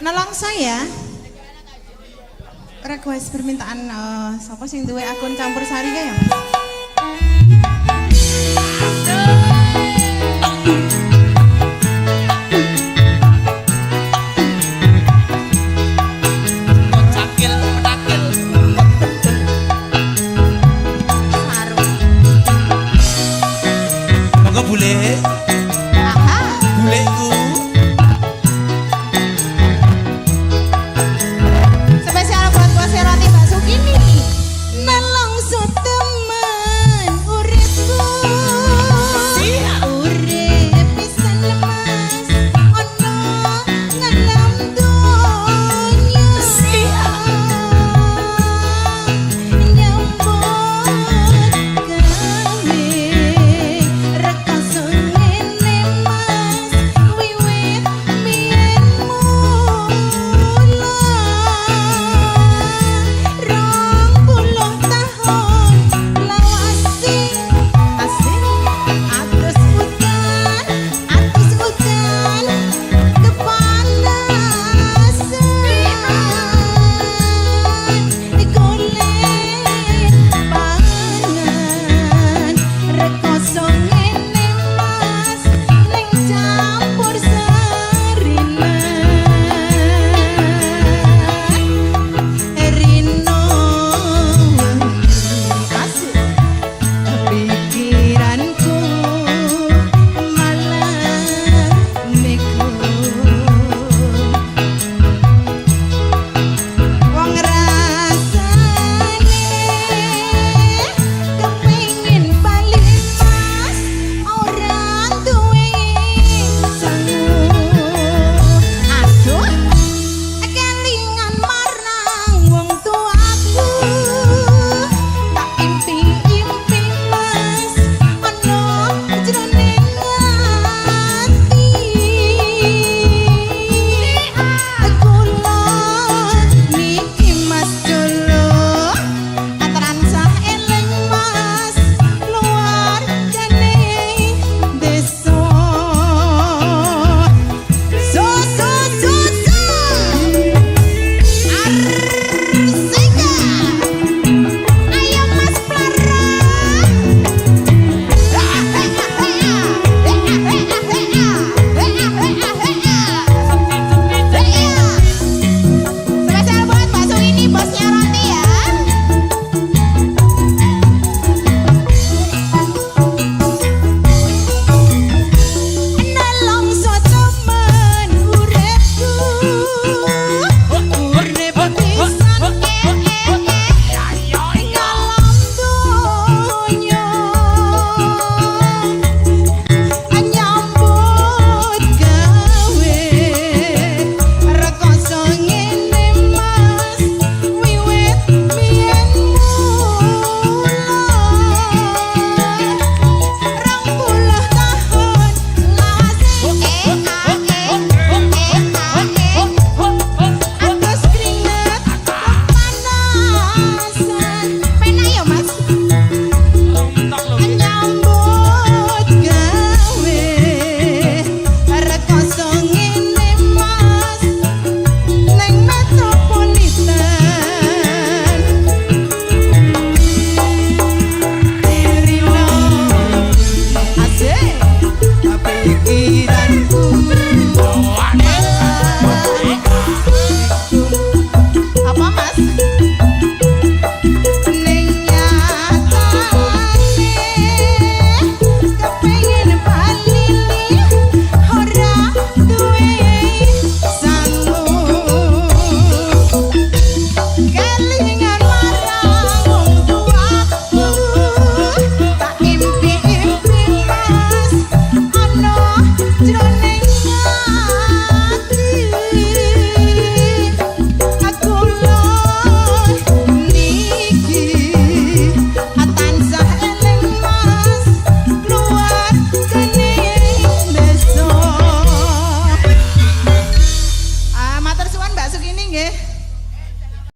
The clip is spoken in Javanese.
Nelongso ya. Request permintaan sapa sing duwe akun campur sari kae ya, Mas? Bule, buleku. Spesial buat Bos Roti Mbak Sukini. Nelongso teman uripku. Urip pisan lemas ono ngelam donya. Nyambut gawe rekoso ngene mas wiwit biyen mula 20 tahun lawasi asing atus udan kepanasan golek pangan rekoso ngene mas ning campur sarina Rino asik pikiranku malah meku wong rasane kepengin bali mas ora duwe sangu aduh kelingan marang wong tuaku tak impi-impi mas ono jroning ati kula niki mas dulu tansah eling mas luar jane desa so Arsika ayo mas Plara spesial buat Mbak Sukini bosnya Roti ya. Nelongso temen uripku